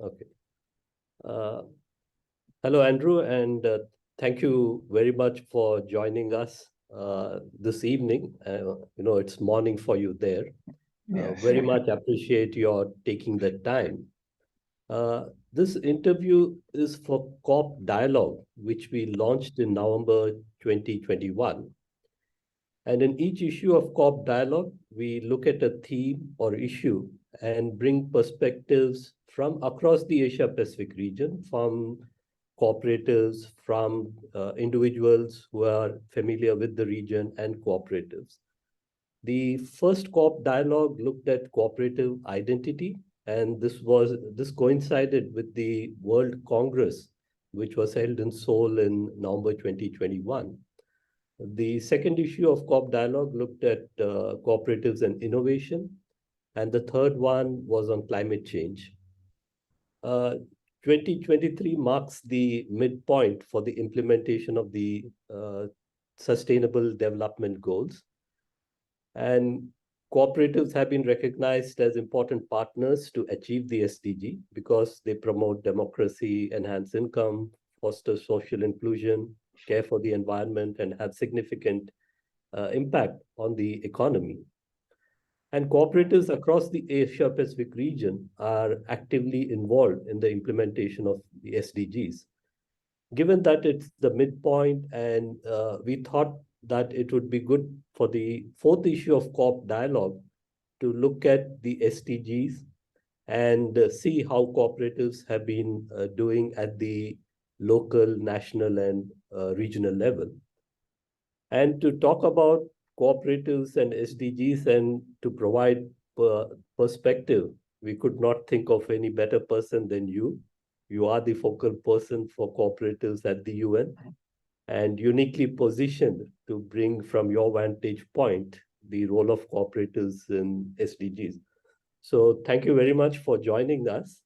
Okay. Uh, Hello, Andrew, and thank you very much for joining us this evening. It's morning for you there. Yes. Very much appreciate your taking the time. This interview is for COP Dialogue, which we launched in November 2021. And in each issue of COP Dialogue, we look at a theme or issue and bring perspectives from across the Asia Pacific region, from cooperatives, from individuals who are familiar with the region, and cooperatives. The first COP Dialogue looked at cooperative identity, and this coincided with the World Congress, which was held in Seoul in November 2021. The second issue of COP Dialogue looked at cooperatives and innovation, and the third one was on climate change. Uh, 2023 marks the midpoint for the implementation of the Sustainable Development Goals. And cooperatives have been recognized as important partners to achieve the SDG because they promote democracy, enhance income, foster social inclusion, care for the environment, and have significant impact on the economy. And cooperatives across the Asia Pacific region are actively involved in the implementation of the SDGs. Given that it's the midpoint, and we thought that it would be good for the fourth issue of COP Dialogue to look at the SDGs and see how cooperatives have been doing at the local, national, and regional level. And to talk about cooperatives and SDGs and to provide perspective, we could not think of any better person than you. You are the focal person for cooperatives at the UN and uniquely positioned to bring from your vantage point the role of cooperatives in SDGs. So thank you very much for joining us.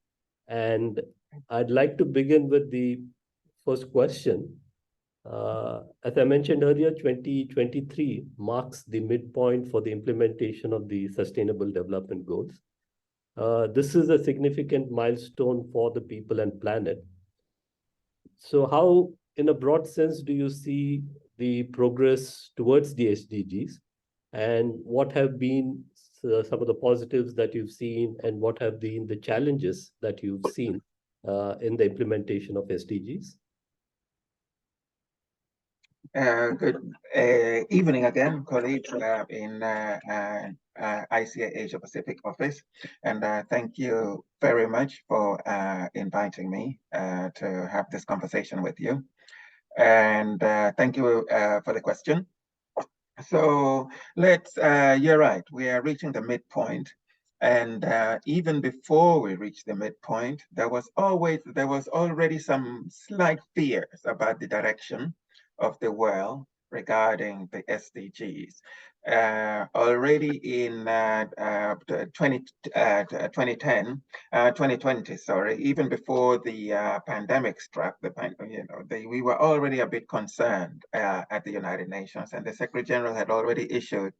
And I'd like to begin with the first question. As I mentioned earlier, 2023 marks the midpoint for the implementation of the Sustainable Development Goals. This is a significant milestone for the people and planet. So how, in a broad sense, do you see the progress towards the SDGs? And what have been some of the positives that you've seen, and what have been the challenges that you've seen in the implementation of SDGs? Good evening again, colleagues in ICA Asia Pacific office. And thank you very much for inviting me to have this conversation with you. And thank you for the question. So you're right, we are reaching the midpoint. And even before we reach the midpoint, there was already some slight fears about the direction of the world regarding the SDGs. Already in 2020, sorry, even before the pandemic struck, we were already a bit concerned at the United Nations, and the Secretary General had already issued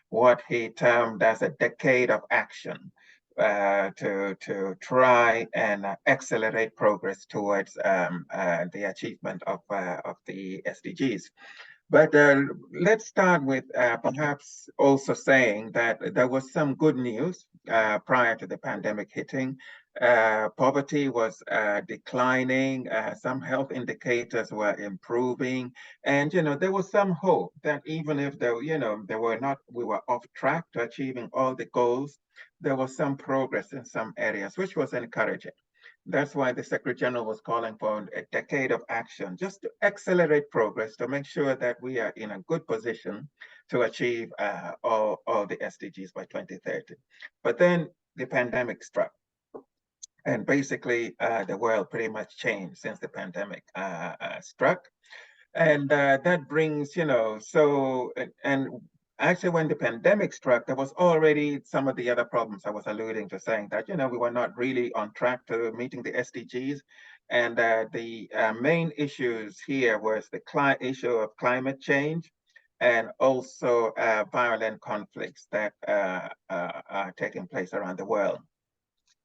what he termed as a decade of action to try and accelerate progress towards the achievement of the SDGs. But let's start with perhaps also saying that there was some good news prior to the pandemic hitting. Poverty was declining, some health indicators were improving, and there was some hope that even if we were off track to achieving all the goals, there was some progress in some areas, which was encouraging. That's why the Secretary General was calling for a decade of action, just to accelerate progress, to make sure that we are in a good position to achieve all the SDGs by 2030. But then the pandemic struck. And basically, the world pretty much changed since the pandemic struck. And that brings, and actually when the pandemic struck, there was already some of the other problems I was alluding to, saying that, we were not really on track to meeting the SDGs. And the main issues here was the issue of climate change and also violent conflicts that are taking place around the world.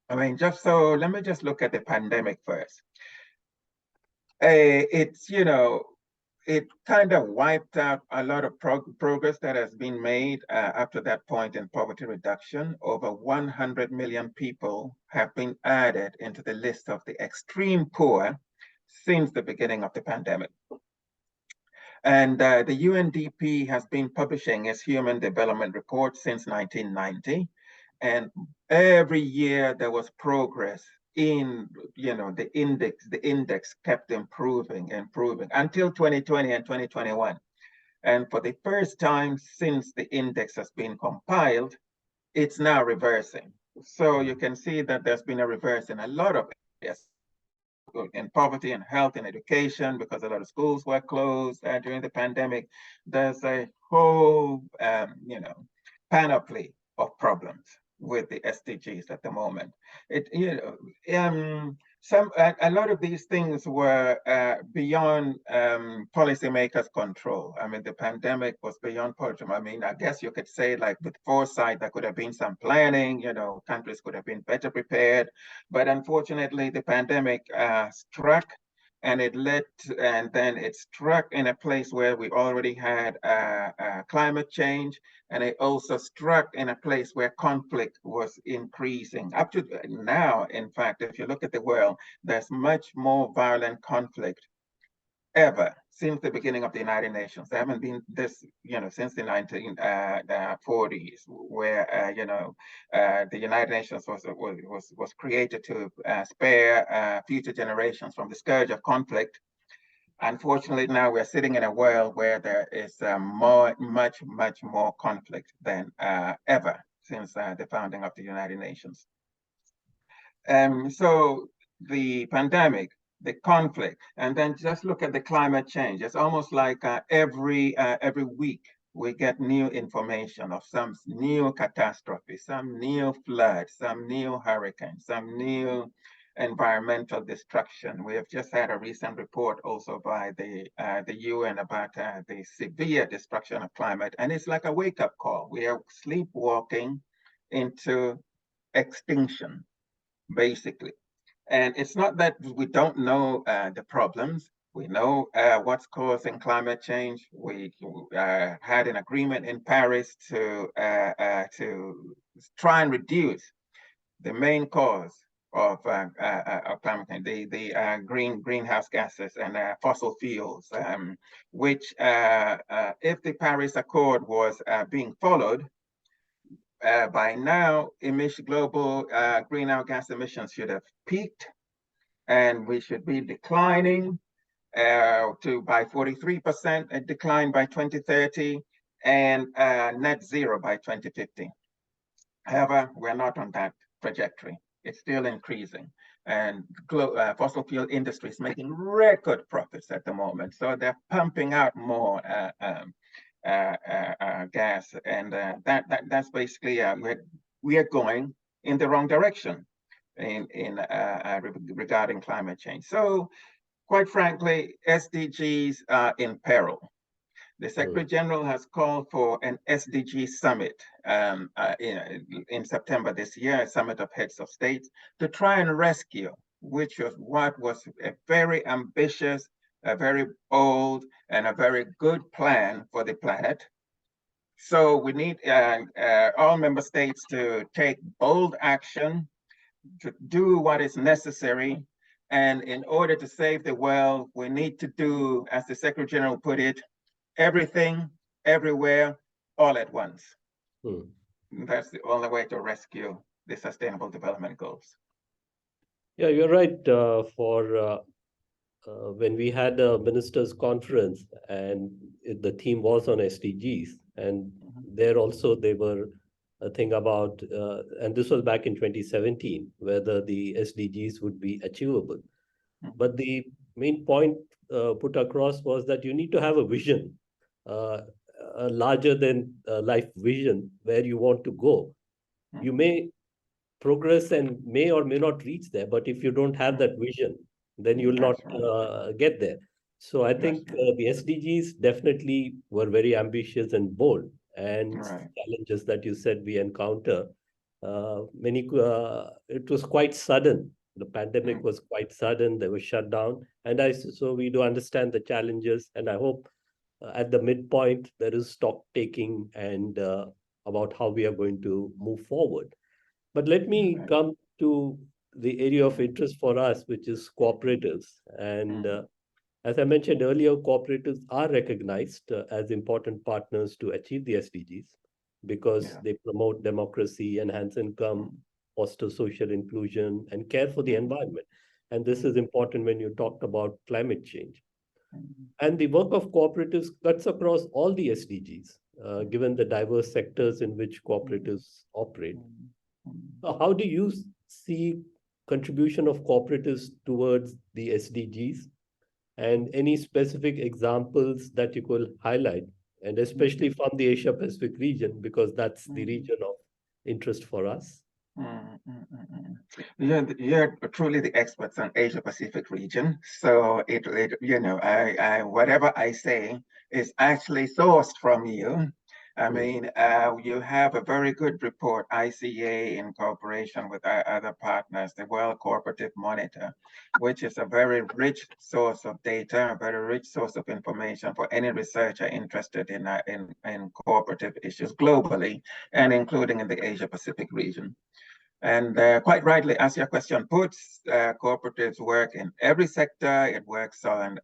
I mean, let me just look at the pandemic first. It's, it kind of wiped out a lot of progress that has been made after that point in poverty reduction. Over 100 million people have been added into the list of the extreme poor since the beginning of the pandemic. And the UNDP has been publishing its Human Development Report since 1990. And every year there was progress in, the index kept improving until 2020 and 2021. And for the first time since the index has been compiled, it's now reversing. So you can see that there's been a reverse in a lot of areas, in poverty and health and education, because a lot of schools were closed during the pandemic. There's a whole, panoply of problems with the SDGs at the moment. A lot of these things were beyond policymakers' control. I mean, the pandemic was beyond policy. I mean, I guess you could say, like, with foresight, there could have been some planning. Countries could have been better prepared, but unfortunately, the pandemic struck. And then it struck in a place where we already had climate change, and it also struck in a place where conflict was increasing. Up to now, in fact, if you look at the world, there's much more violent conflict ever since the beginning of the United Nations. There haven't been this, since the 1940s, where the United Nations was created to spare future generations from the scourge of conflict. Unfortunately, now we're sitting in a world where there is much more conflict than ever since the founding of the United Nations. So the pandemic, the conflict, and then just look at the climate change. It's almost like every week we get new information of some new catastrophe, some new flood, some new hurricane, some new environmental destruction. We have just had a recent report also by the UN about the severe destruction of climate, and it's like a wake-up call. We are sleepwalking into extinction, basically. And it's not that we don't know the problems. We know what's causing climate change. We had an agreement in Paris to try and reduce the main cause of climate change, the greenhouse gases and fossil fuels, which if the Paris Accord was being followed, by now, global greenhouse gas emissions should have peaked, and we should be declining by 43%, a decline by 2030, and net zero by 2050. However, we're not on that trajectory. It's still increasing, and fossil fuel industry is making record profits at the moment. So they're pumping out more gas, and that's basically we are going in the wrong direction regarding climate change. So, quite frankly, SDGs are in peril. The Secretary General has called for an SDG summit in September this year, a summit of heads of states, to try and rescue, which was what was a very ambitious, a very bold, and a very good plan for the planet. So we need all member states to take bold action, to do what is necessary. And in order to save the world, we need to do, as the Secretary General put it, everything, everywhere, all at once. That's the only way to rescue the Sustainable Development Goals. Yeah, you're right. When we had a ministers' conference, and the theme was on SDGs, and there also they were a thing about, and this was back in 2017, whether the SDGs would be achievable. But the main point put across was that you need to have a vision, a larger than life vision, where you want to go. You may progress and may or may not reach there, but if you don't have that vision, then you'll not get there. So I think the SDGs definitely were very ambitious and bold, and challenges that you said we encounter It was quite sudden. The pandemic was quite sudden. They were shut down, and so we do understand the challenges. And I hope at the midpoint there is stock taking and about how we are going to move forward. But let me come to the area of interest for us, which is cooperatives. And as I mentioned earlier, cooperatives are recognized as important partners to achieve the SDGs because Yeah. they promote democracy, enhance income, foster social inclusion, and care for the environment. And this is important when you talk about climate change. And the work of cooperatives cuts across all the SDGs, given the diverse sectors in which cooperatives operate. So how do you see contribution of cooperatives towards the SDGs? And any specific examples that you could highlight, and especially from the Asia Pacific region, because that's the region of interest for us. You're truly the experts on Asia Pacific region. So I whatever I say is actually sourced from you. I mean, you have a very good report, ICA, in cooperation with our other partners, the World Cooperative Monitor, which is a very rich source of data, a very rich source of information for any researcher interested in cooperative issues globally, and including in the Asia Pacific region. And quite rightly, as your question puts, cooperatives work in every sector. It works on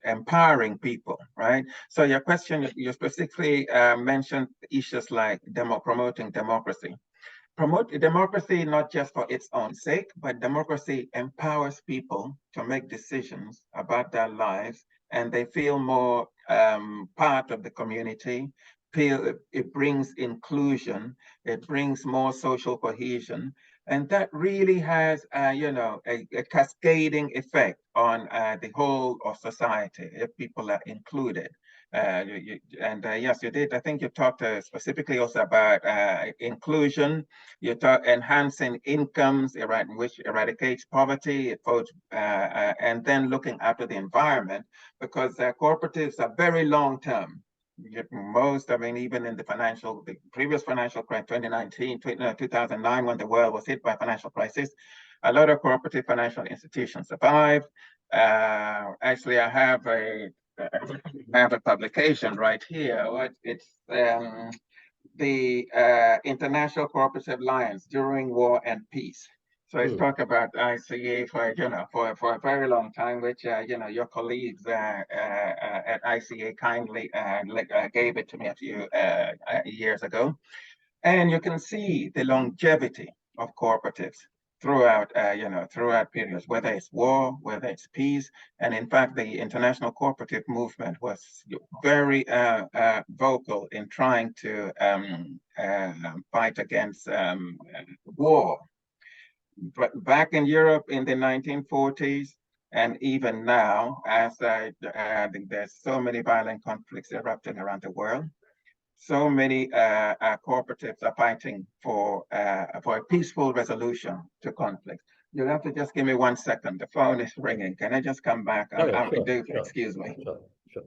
empowering people, right? So your question, you specifically mentioned issues like promoting democracy. Promote democracy not just for its own sake, but democracy empowers people to make decisions about their lives, and they feel more part of the community. It brings inclusion, it brings more social cohesion, and that really has, a cascading effect on the whole of society if people are included. Yes, you did. I think you talked specifically also about inclusion. You talk enhancing incomes, which eradicates poverty, and then looking after the environment, because cooperatives are very long term. Even in the previous financial crisis, 2019, 2009, when the world was hit by financial crisis, a lot of cooperative financial institutions survived. Actually, I have a publication right here. It's the International Cooperative Alliance During War and Peace. So it's talk about ICA for a very long time, which your colleagues at ICA kindly gave it to me a few years ago, and you can see the longevity of cooperatives throughout periods, whether it's war, whether it's peace. And in fact, the international cooperative movement was very vocal in trying to fight against war. But back in Europe in the 1940s, and even now, as I think there's so many violent conflicts erupting around the world, so many cooperatives are fighting for a peaceful resolution to conflict. You'll have to just give me 1 second. The phone is ringing. Can I just come back? Excuse me. Sure.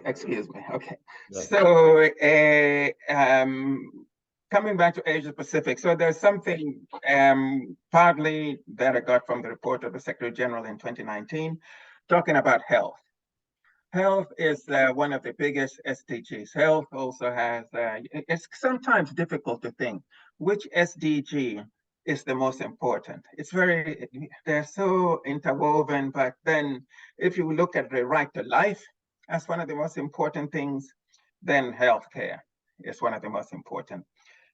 Excuse me. Okay. Yeah. So coming back to Asia Pacific, so there's something partly that I got from the report of the Secretary General in 2019, talking about health. Health is one of the biggest SDGs. Health also has, it's sometimes difficult to think which SDG is the most important. They're so interwoven, but then if you look at the right to life as one of the most important things, then healthcare is one of the most important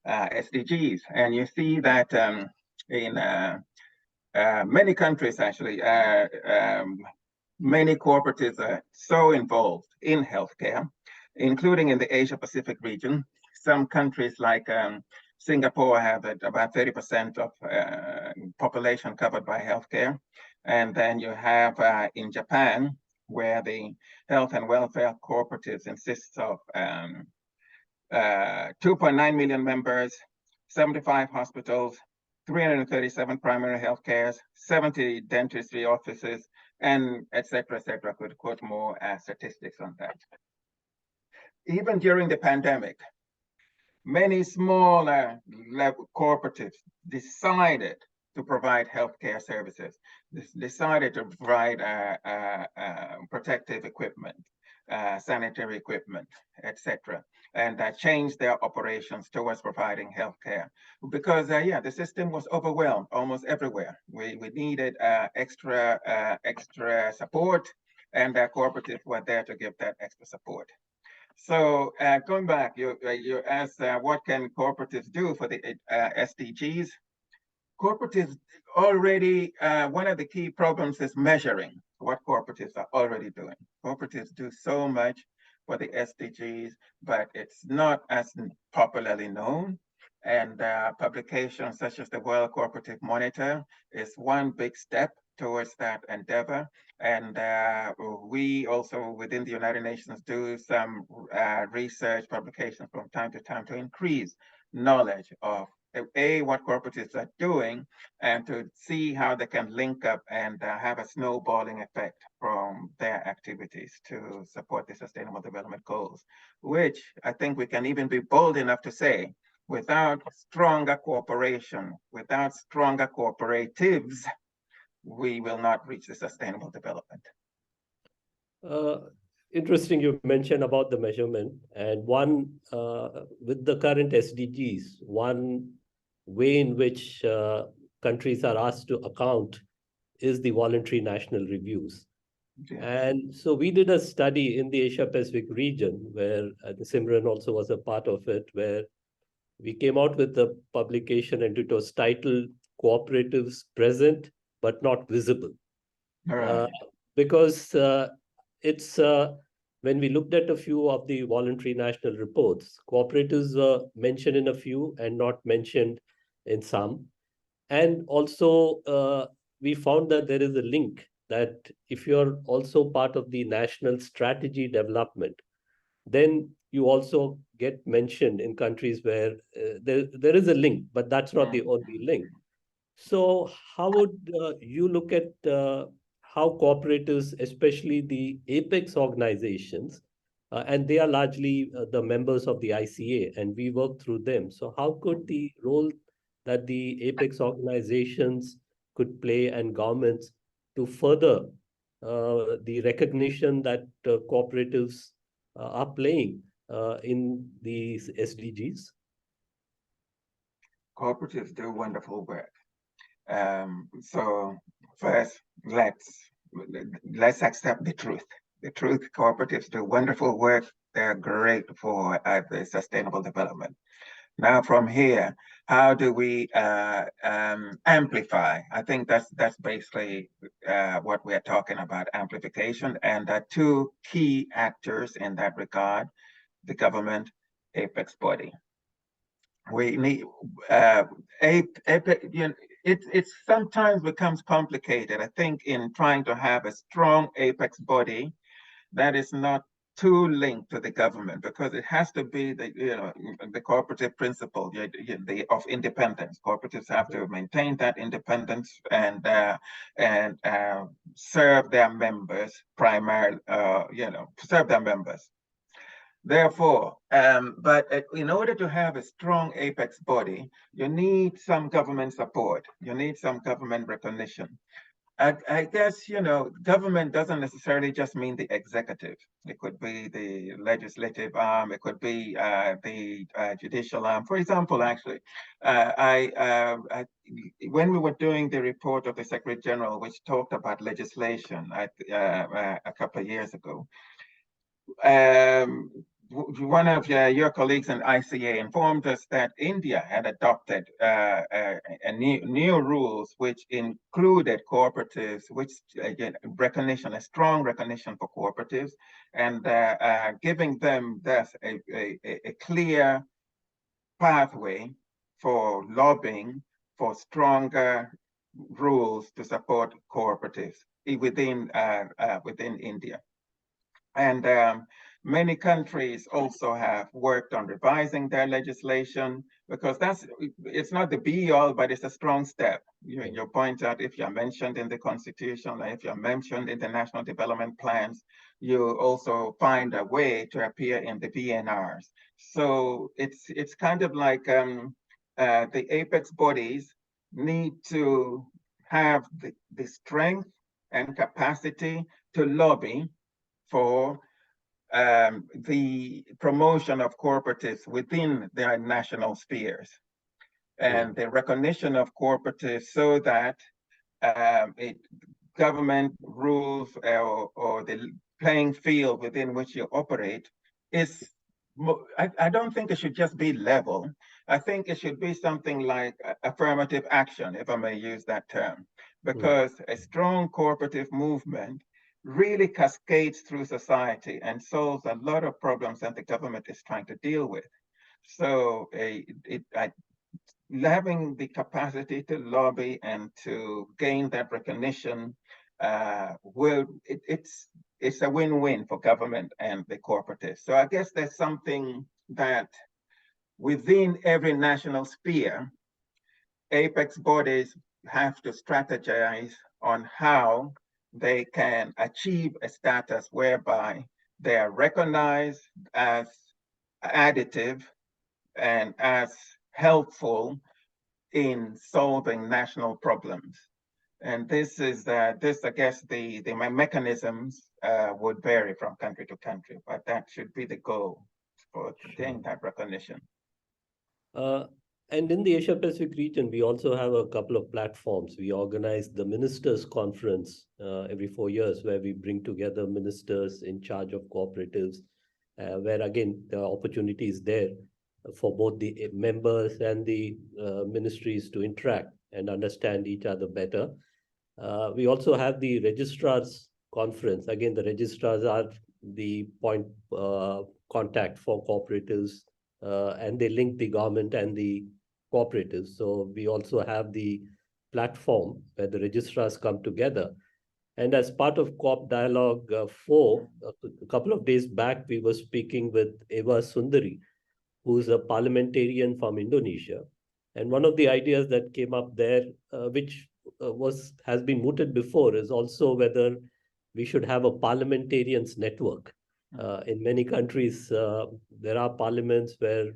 SDGs. And you see that in many countries, actually, many cooperatives are so involved in healthcare, including in the Asia Pacific region. Some countries like Singapore have about 30% of population covered by healthcare. And then you have in Japan, where the health and welfare cooperatives consists of 2.9 million members, 75 hospitals, 337 primary health cares, 70 dentistry offices, and et cetera, et cetera. I could quote more statistics on that. Even during the pandemic, many smaller level cooperatives decided to provide healthcare services, decided to provide protective equipment, sanitary equipment, etc., and changed their operations towards providing healthcare because, the system was overwhelmed almost everywhere. We needed extra support, and cooperatives were there to give that extra support. So going back, you asked what can cooperatives do for the SDGs? Cooperatives already, one of the key problems is measuring what cooperatives are already doing. Cooperatives do so much for the SDGs, but it's not as popularly known. And publications such as the World Cooperative Monitor is one big step towards that endeavor. And we also within the United Nations do some research publications from time to time to increase knowledge of what cooperatives are doing, and to see how they can link up and have a snowballing effect from their activities to support the Sustainable Development Goals, which I think we can even be bold enough to say, without stronger cooperation, without stronger cooperatives, we will not reach the Sustainable Development. Interesting you mentioned about the measurement, and one with the current SDGs, one way in which countries are asked to account is the voluntary national reviews. Yes. And so we did a study in the Asia Pacific region where Simran also was a part of it, where we came out with a publication and it was titled Cooperatives Present but Not Visible. Right. Because it's when we looked at a few of the voluntary national reports, cooperatives were mentioned in a few and not mentioned in some. And also we found that there is a link that if you're also part of the national strategy development, then you also get mentioned in countries where there is a link, but that's not the only link. So how would you look at how cooperatives, especially the apex organizations, and they are largely the members of the ICA, and we work through them. So how could the role that the apex organizations could play and governments to further the recognition that cooperatives are playing in these SDGs? Cooperatives do wonderful work. So first, let's accept the truth. The truth, cooperatives do wonderful work. They're great for the sustainable development. Now from here, how do we amplify? I think that's basically what we're talking about, amplification. And two key actors in that regard, the government, apex body. We need it sometimes becomes complicated, I think, in trying to have a strong apex body that is not too linked to the government, because it has to be the cooperative principle of independence. Cooperatives have to maintain that independence and serve their members primarily, serve their members. Therefore, but in order to have a strong apex body, you need some government support. You need some government recognition. I guess, government doesn't necessarily just mean the executive. It could be the legislative arm. It could be the judicial arm. For example, actually, when we were doing the report of the Secretary General, which talked about legislation a couple of years ago, one of your colleagues in ICA informed us that India had adopted new rules which included cooperatives, which again, a strong recognition for cooperatives, and giving them thus a clear pathway for lobbying for stronger rules to support cooperatives within India. And Many countries also have worked on revising their legislation, because it's not the be all, but it's a strong step. You point out, if you're mentioned in the Constitution, or if you're mentioned in the National Development Plans, you also find a way to appear in the VNRs. So it's kind of like the apex bodies need to have the strength and capacity to lobby for the promotion of cooperatives within their national spheres, and the recognition of cooperatives, so that government rules or the playing field within which you operate is, I don't think it should just be level. I think it should be something like affirmative action, if I may use that term, because a strong cooperative movement really cascades through society and solves a lot of problems that the government is trying to deal with. So having the capacity to lobby and to gain that recognition it's a win-win for government and the cooperatives. So I guess there's something that within every national sphere, apex bodies have to strategize on how they can achieve a status whereby they are recognized as additive and as helpful in solving national problems. And this is I guess the mechanisms would vary from country to country, but that should be the goal, for to gain that recognition. And in the Asia Pacific region, we also have a couple of platforms. We organize the Ministers' Conference every 4 years, where we bring together ministers in charge of cooperatives, where again, the opportunity is there for both the members and the ministries to interact and understand each other better. We also have the Registrars' Conference. Again, the registrars are the point contact for cooperatives, and they link the government and the cooperatives. So we also have the platform where the registrars come together. And as part of COOP Dialogue 4, a couple of days back, we were speaking with Eva Sundari, who's a parliamentarian from Indonesia. And one of the ideas that came up there, which has been mooted before, is also whether we should have a parliamentarians network. In many countries, there are parliaments where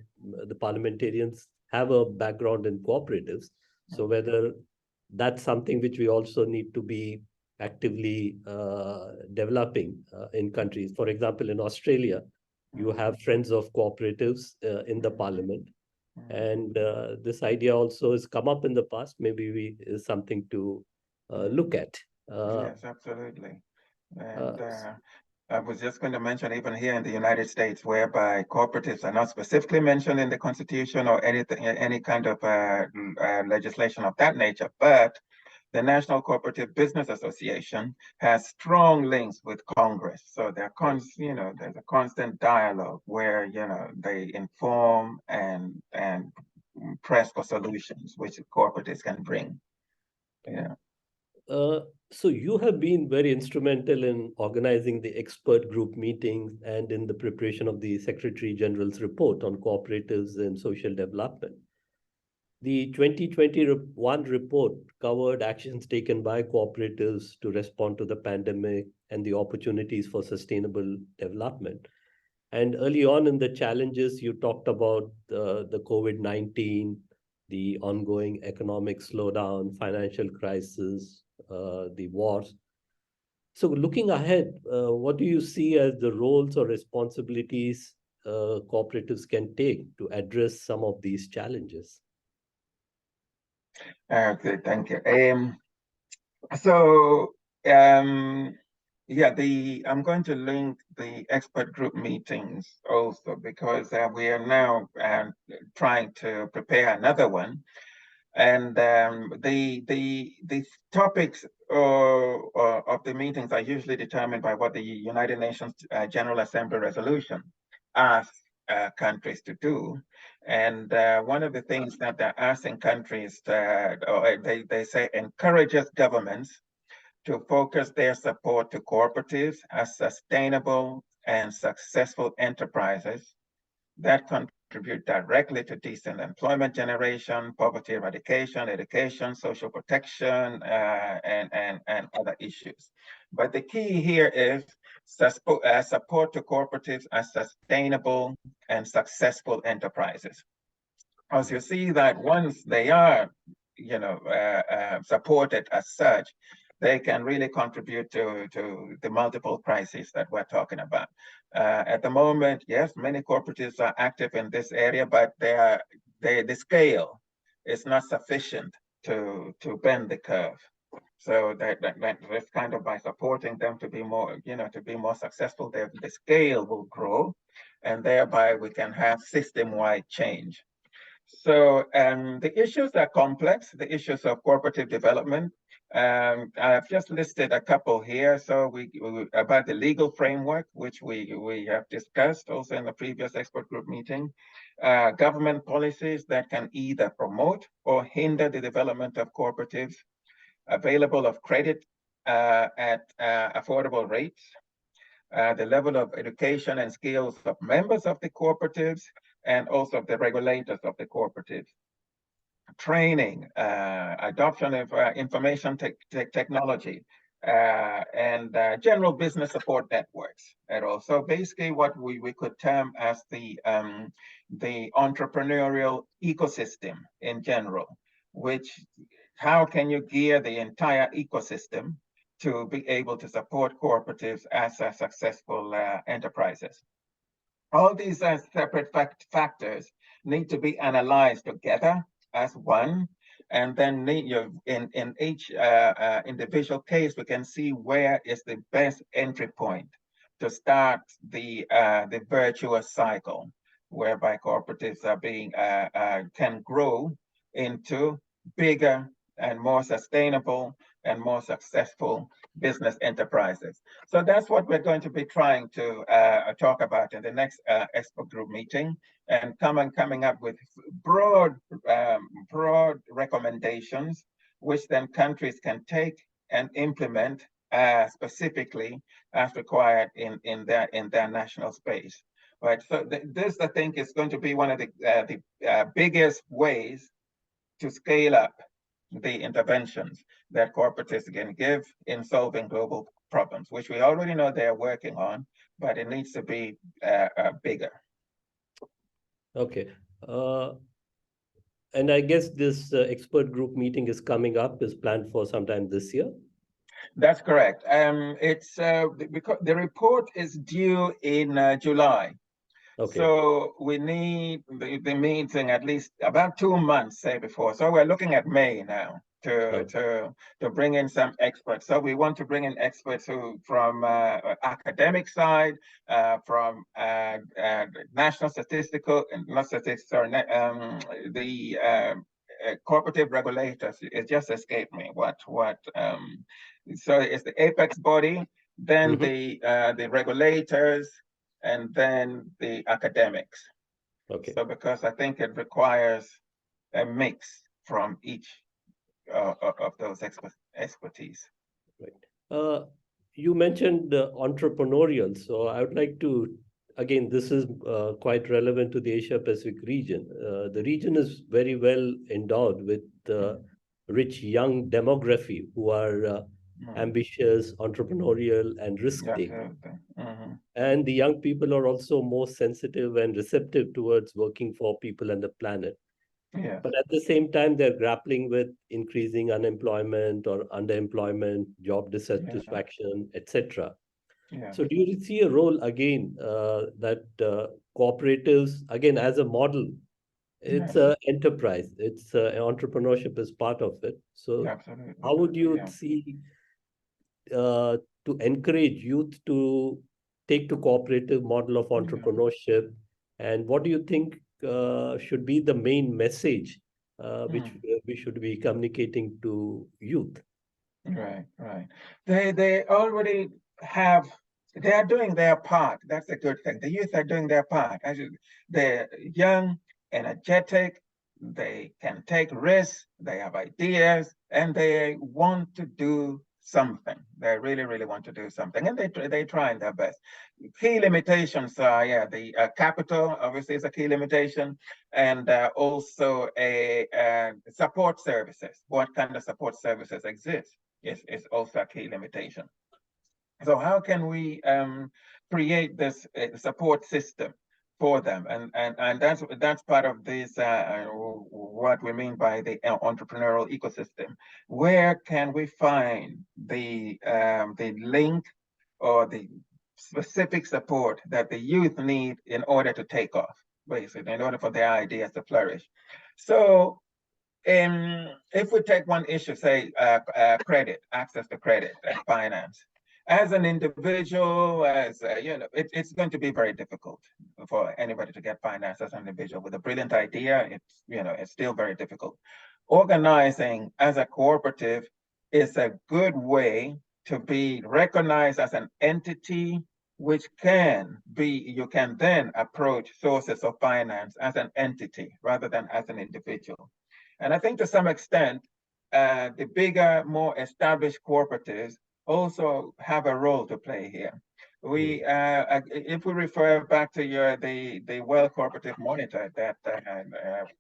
the parliamentarians have a background in cooperatives. So whether that's something which we also need to be actively developing in countries. For example, in Australia, you have Friends of Cooperatives in the parliament. And this idea also has come up in the past. Maybe is something to look at. Yes, absolutely. And I was just going to mention, even here in the United States, whereby cooperatives are not specifically mentioned in the Constitution or anything, any kind of legislation of that nature, but the National Cooperative Business Association has strong links with Congress. So there's a constant dialogue where they inform and press for solutions which cooperatives can bring. Yeah. So you have been very instrumental in organizing the expert group meetings and in the preparation of the Secretary General's report on cooperatives and social development. The 2021 report covered actions taken by cooperatives to respond to the pandemic and the opportunities for sustainable development. And early on in the challenges, you talked about the COVID-19, the ongoing economic slowdown, financial crisis, the wars. So looking ahead, what do you see as the roles or responsibilities cooperatives can take to address some of these challenges? Okay, thank you. So yeah, I'm going to link the expert group meetings also, because we are now trying to prepare another one. And the topics of the meetings are usually determined by what the United Nations General Assembly resolution asks countries to do. And one of the things that they're asking countries they say encourages governments to focus their support to cooperatives as sustainable and successful enterprises that contribute directly to decent employment generation, poverty eradication, education, social protection, and other issues. But the key here is support to cooperatives as sustainable and successful enterprises. As you see that once they are, supported as such, they can really contribute to the multiple crises that we're talking about. At the moment, yes, many cooperatives are active in this area, but the scale is not sufficient to bend the curve. So that's kind of by supporting them to be more successful, the scale will grow, and thereby we can have system-wide change. So the issues are complex, the issues of cooperative development. I've just listed a couple here. So we about the legal framework, which we have discussed also in the previous expert group meeting, government policies that can either promote or hinder the development of cooperatives, available of credit at affordable rates, the level of education and skills of members of the cooperatives, and also the regulators of the cooperatives. Training, adoption of information technology, and general business support networks. And also basically what we could term as the entrepreneurial ecosystem in general, which how can you gear the entire ecosystem to be able to support cooperatives as successful enterprises. All these separate factors need to be analyzed together as one, and then in each individual case, we can see where is the best entry point to start the virtuous cycle, whereby cooperatives are can grow into bigger and more sustainable and more successful business enterprises. So that's what we're going to be trying to talk about in the next expert group meeting, and coming up with broad recommendations, which then countries can take and implement specifically as required in their national space. Right. So this, I think, is going to be one of the biggest ways to scale up the interventions that cooperatives can give in solving global problems, which we already know they're working on, but it needs to be bigger. Okay. And I guess this expert group meeting is coming up, is planned for sometime this year. That's correct. It's because the report is due in July. Okay. So we need the meeting at least about 2 months, say, before. So we're looking at May now to bring in some experts. So we want to bring in experts from academic side, from national statistical, not statistics, sorry, the cooperative regulators. It just escaped me so it's the apex body, then the regulators, and then the academics. Okay. So because I think it requires a mix from each of those expertise. Right. You mentioned entrepreneurial, so I would like to, again, this is quite relevant to the Asia Pacific region. The region is very well endowed with rich young demography who are ambitious, entrepreneurial, and risk-taking. And the young people are also more sensitive and receptive towards working for people and the planet. Yeah. But at the same time, they're grappling with increasing unemployment or underemployment, job dissatisfaction, etc. Yeah. So do you see a role again that cooperatives, again, as a model, it's an enterprise, it's entrepreneurship is part of it. So absolutely. How would you see to encourage youth to take the cooperative model of entrepreneurship, and what do you think should be the main message which we should be communicating to youth? Right. They already have. They are doing their part. That's a good thing. The youth are doing their part. They're young, energetic. They can take risks. They have ideas, and they want to do something. They really, really want to do something, and they're trying their best. Key limitations are, yeah, the capital obviously is a key limitation, and also support services. What kind of support services exist is also a key limitation. So how can we create this support system for them? And that's part of this, what we mean by the entrepreneurial ecosystem. Where can we find the link or the specific support that the youth need in order to take off, basically, in order for their ideas to flourish? So if we take one issue, say credit, access to credit and finance, as an individual, as it's going to be very difficult for anybody to get finance as an individual with a brilliant idea. It's still very difficult. Organizing as a cooperative is a good way to be recognized as an entity, which you can then approach sources of finance as an entity rather than as an individual. And I think to some extent, the bigger, more established cooperatives also have a role to play here. If we refer back to the World Cooperative Monitor that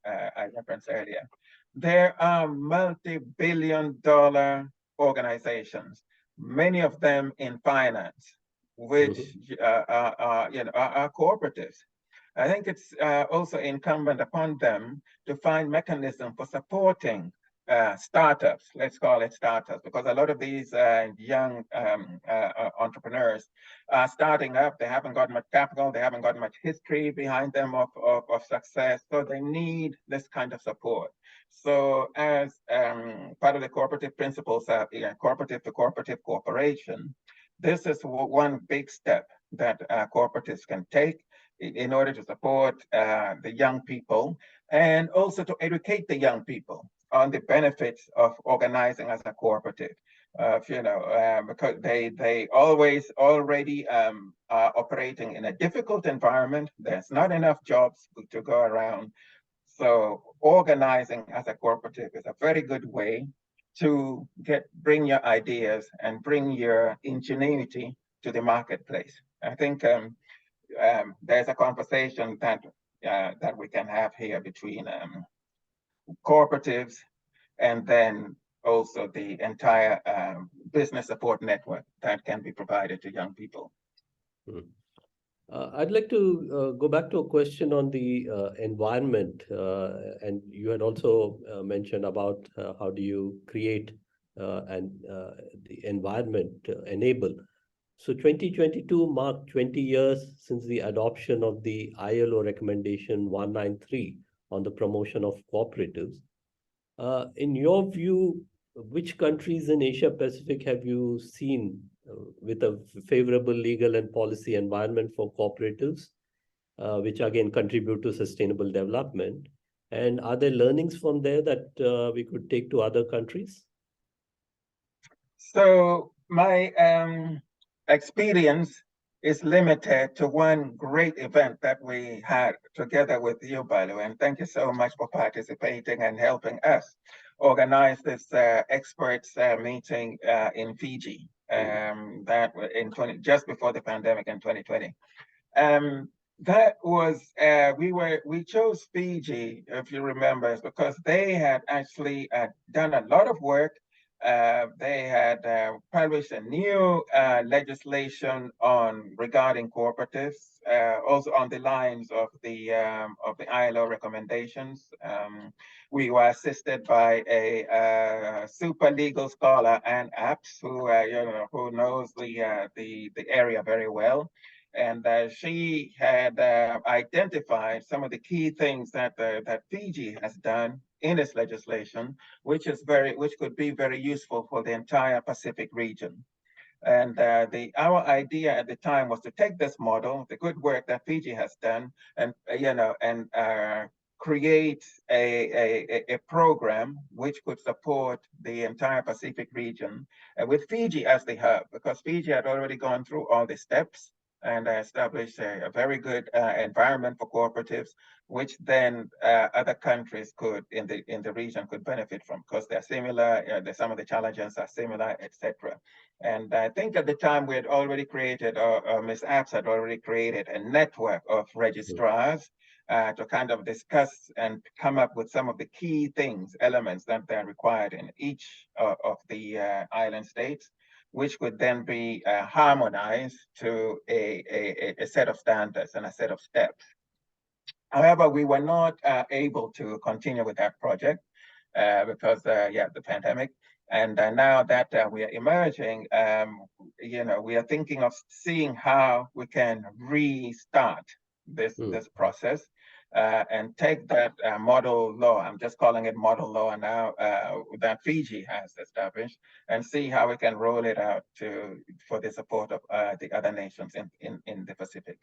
I referenced earlier, there are multi-billion-dollar organizations, many of them in finance, which are cooperatives. I think it's also incumbent upon them to find mechanism for supporting startups, let's call it startups, because a lot of these young entrepreneurs are starting up. They haven't got much capital, they haven't got much history behind them of success, so they need this kind of support. So as part of the cooperative principles, cooperative to cooperative cooperation, this is one big step that cooperatives can take in order to support the young people and also to educate the young people on the benefits of organizing as a cooperative. Because they already are operating in a difficult environment. There's not enough jobs to go around. So organizing as a cooperative is a very good way to bring your ideas and bring your ingenuity to the marketplace. I think there's a conversation that we can have here between cooperatives and then also the entire business support network that can be provided to young people. I'd like to go back to a question on the environment, and you had also mentioned about how do you create and the environment enable. So 2022 marked 20 years since the adoption of the ILO recommendation 193 on the promotion of cooperatives. In your view, which countries in Asia Pacific have you seen with a favorable legal and policy environment for cooperatives, which again contribute to sustainable development? And are there learnings from there that we could take to other countries? So my experience is limited to one great event that we had together with you, by the way. And thank you so much for participating and helping us organize this experts meeting in Fiji that just before the pandemic in 2020. That was we chose Fiji, if you remember, because they had actually done a lot of work. They had published a new legislation regarding cooperatives, also on the lines of the ILO recommendations. We were assisted by a super legal scholar, Ann Apps, who knows the area very well. And she had identified some of the key things that Fiji has done in its legislation, which could be very useful for the entire Pacific region. And our idea at the time was to take this model, the good work that Fiji has done, and create a program which could support the entire Pacific region with Fiji as the hub, because Fiji had already gone through all the steps and establish a very good environment for cooperatives, which then other countries could in the region could benefit from, because they're similar. Some of the challenges are similar, etc. And I think at the time we had already created, or Ms. Apps had already created a network of registrars to kind of discuss and come up with some of the key things, elements that are required in each of the island states, which could then be harmonized to a set of standards and a set of steps. However, we were not able to continue with that project because, the pandemic. And now that we are emerging, we are thinking of seeing how we can restart this process and take that model law, I'm just calling it model law now, that Fiji has established, and see how we can roll it out for the support of the other nations in the Pacific.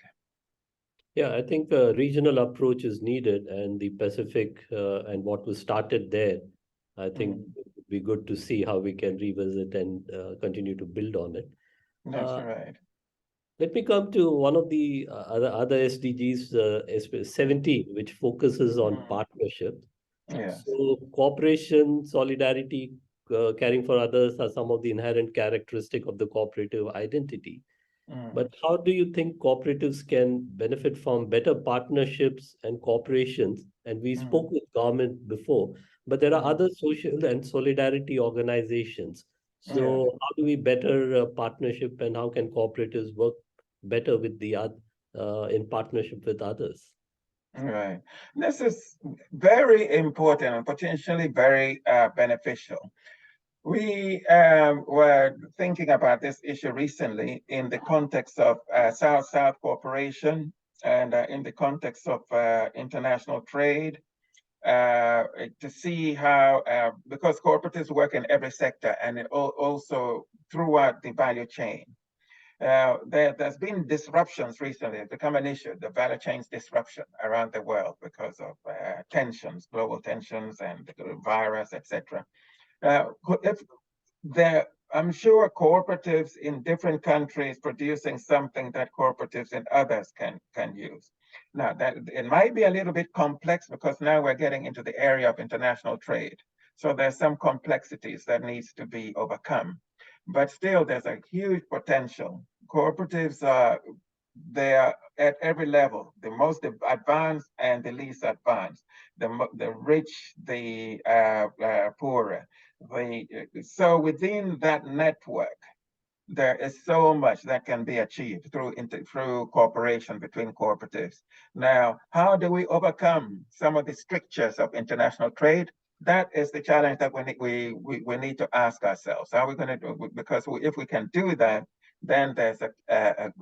Yeah, I think a regional approach is needed, and the Pacific and what was started there, I think it would be good to see how we can revisit and continue to build on it. That's right. Let me come to one of the other SDGs, 17, which focuses on partnership. Yes. So cooperation, solidarity, caring for others are some of the inherent characteristic of the cooperative identity. But how do you think cooperatives can benefit from better partnerships and cooperations? And we spoke with government before, but there are other social and solidarity organizations. Yes. So how do we better partnership, and how can cooperatives work better with the in partnership with others? Right. This is very important and potentially very beneficial. We were thinking about this issue recently in the context of South-South cooperation and in the context of international trade to see how, because cooperatives work in every sector and also throughout the value chain. There's been disruptions recently. It's become an issue, the value chains disruption around the world because of tensions, global tensions and the virus, etc. If I'm sure cooperatives in different countries producing something that cooperatives in others can use. Now, that it might be a little bit complex because now we're getting into the area of international trade. So there's some complexities that needs to be overcome. But still, there's a huge potential. Cooperatives are they're at every level, the most advanced and the least advanced, the rich, the poorer. So within that network, there is so much that can be achieved through cooperation between cooperatives. Now, how do we overcome some of the strictures of international trade? That is the challenge that we need to ask ourselves. How are we going to do it? Because if we can do that, then there's a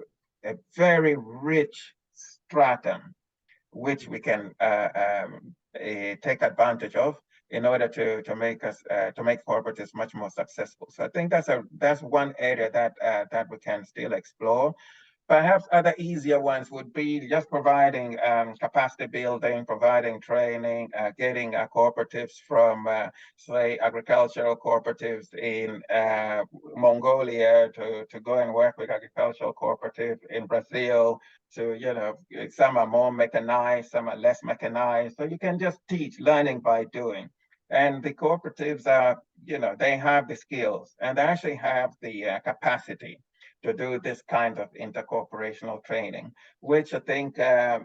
very rich stratum which we can take advantage of in order to make cooperatives much more successful. So I think that's one area that we can still explore. Perhaps other easier ones would be just providing capacity building, providing training, getting cooperatives from, say, agricultural cooperatives in Mongolia to go and work with agricultural cooperatives in Brazil. So, some are more mechanized, some are less mechanized. So you can just teach, learning by doing. And the cooperatives are, they have the skills and they actually have the capacity to do this kind of intercorporational training, which I think I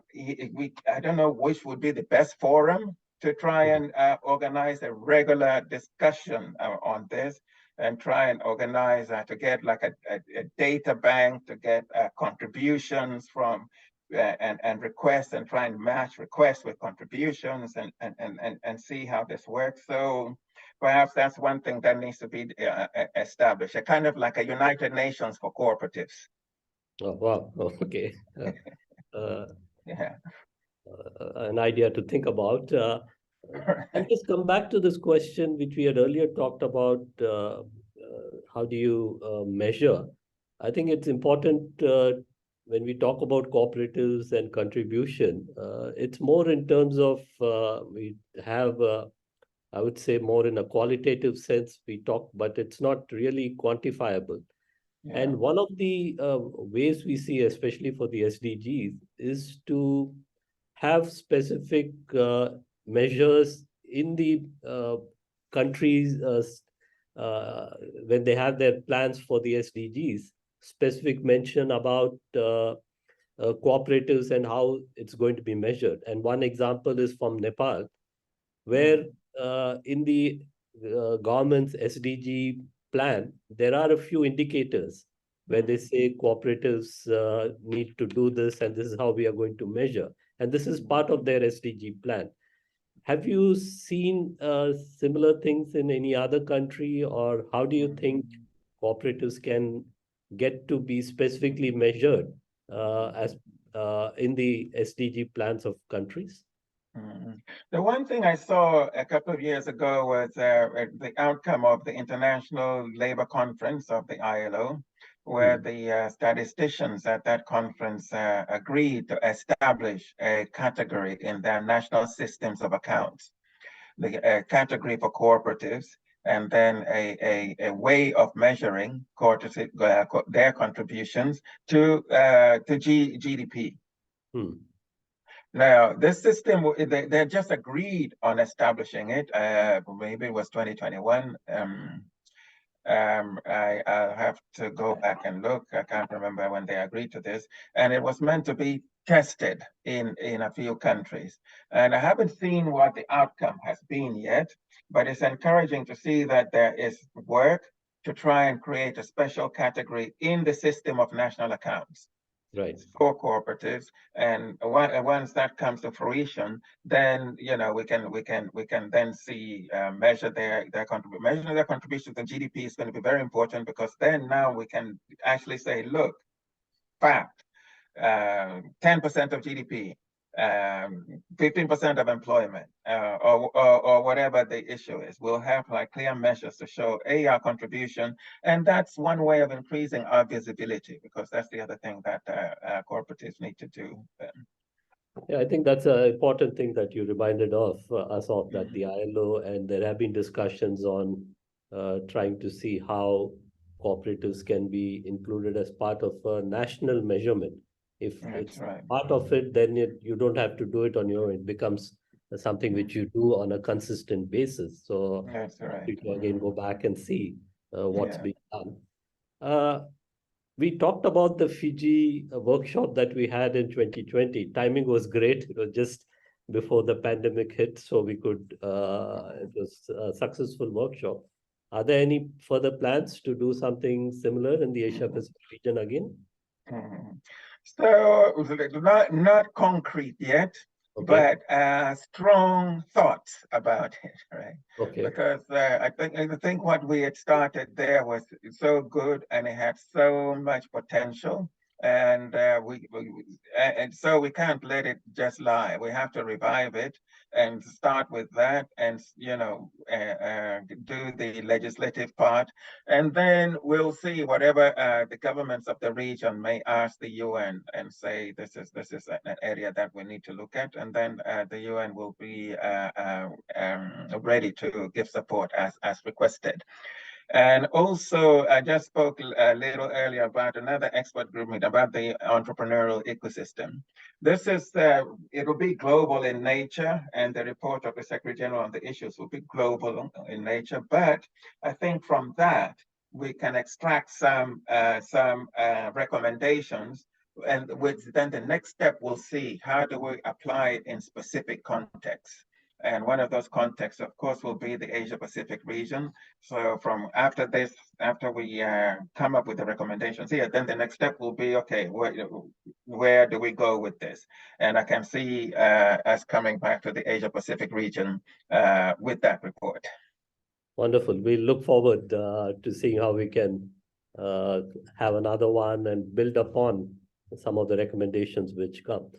don't know which would be the best forum to try and organize a regular discussion on this and try and organize to get like a data bank to get contributions from and requests and try and match requests with contributions and see how this works. So perhaps that's one thing that needs to be established, a kind of like a United Nations for cooperatives. Oh, wow. Okay. Uh, Yeah. an idea to think about. I'll just come back to this question, which we had earlier talked about. How do you measure? I think it's important when we talk about cooperatives and contribution. It's more in terms of we have, I would say, more in a qualitative sense we talk, but it's not really quantifiable. Yeah. And one of the ways we see, especially for the SDGs, is to have specific measures in the countries when they have their plans for the SDGs, specific mention about cooperatives and how it's going to be measured. And one example is from Nepal, where in the government's SDG plan, there are a few indicators where they say cooperatives need to do this, and this is how we are going to measure. And this is part of their SDG plan. Have you seen similar things in any other country, or how do you think cooperatives can get to be specifically measured as in the SDG plans of countries? Mhm. The one thing I saw a couple of years ago was the outcome of the International Labour Conference of the ILO, where the statisticians at that conference agreed to establish a category in their national systems of accounts, the category for cooperatives, and then a way of measuring their contributions to GDP. Now, this system, they just agreed on establishing it. Maybe it was 2021. I'll have to go back and look. I can't remember when they agreed to this. And it was meant to be tested in a few countries. And I haven't seen what the outcome has been yet, but it's encouraging to see that there is work to try and create a special category in the system of national accounts. Right. For cooperatives, and once that comes to fruition, then we can then see measure their contribution to GDP is going to be very important, because then now we can actually say, look, fact, 10% of GDP, 15% of employment, or whatever the issue is. We'll have like clear measures to show our contribution, and that's one way of increasing our visibility, because that's the other thing that cooperatives need to do. Yeah, I think that's an important thing that you reminded us of, that the ILO, and there have been discussions on trying to see how cooperatives can be included as part of a national measurement. If That's it's right. part of it, then you don't have to do it on your own. It becomes something which you do on a consistent basis. So That's right. you again go back and see what's Yeah. being done. We talked about the Fiji workshop that we had in 2020. Timing was great. It was just before the pandemic hit, so we could, it was a successful workshop. Are there any further plans to do something similar in the Asia Pacific region again? So not concrete yet, Okay. but strong thoughts about it, right? Okay. Because I think what we had started there was so good, and it had so much potential, and so we can't let it just lie. We have to revive it and start with that, and do the legislative part, and then we'll see whatever the governments of the region may ask the UN and say this is an area that we need to look at, and then the UN will be ready to give support as requested. And also, I just spoke a little earlier about another expert group meeting about the entrepreneurial ecosystem. This is, it will be global in nature, and the report of the Secretary General on the issues will be global in nature. But I think from that, we can extract some recommendations, and which then the next step we'll see how do we apply it in specific contexts. And one of those contexts, of course, will be the Asia Pacific region. So from after this, after we come up with the recommendations here, then the next step will be, okay, where do we go with this? And I can see us coming back to the Asia Pacific region with that report. Wonderful. We look forward to seeing how we can have another one and build upon some of the recommendations which come.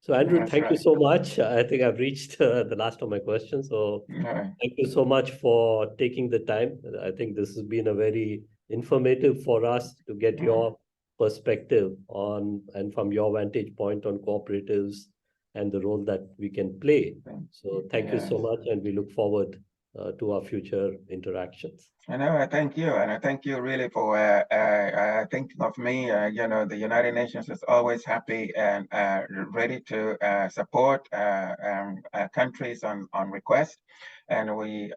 So Andrew, That's thank you right. so much. I think I've reached the last of my questions. So Right. thank you so much for taking the time. I think this has been a very informative for us to get your perspective on, and from your vantage point on cooperatives and the role that we can play. So thank you so Yes. much, and we look forward to our future interactions. I thank you, and I thank you really for thinking of me. The United Nations is always happy and ready to support countries on request, and we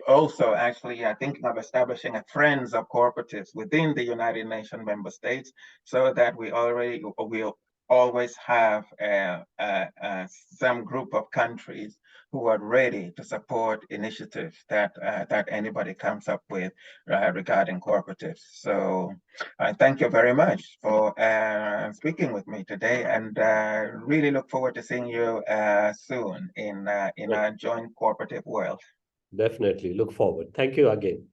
also actually are thinking of establishing a friends of cooperatives within the United Nations member states, so that we'll always have some group of countries who are ready to support initiatives that anybody comes up with regarding cooperatives. So I thank you very much for speaking with me today, and really look forward to seeing you soon in our joint cooperative world. Definitely look forward. Thank you again.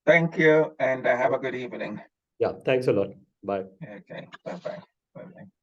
Thank you, and have a good evening. Yeah, thanks a lot. Bye. Okay, bye-bye. Bye-bye.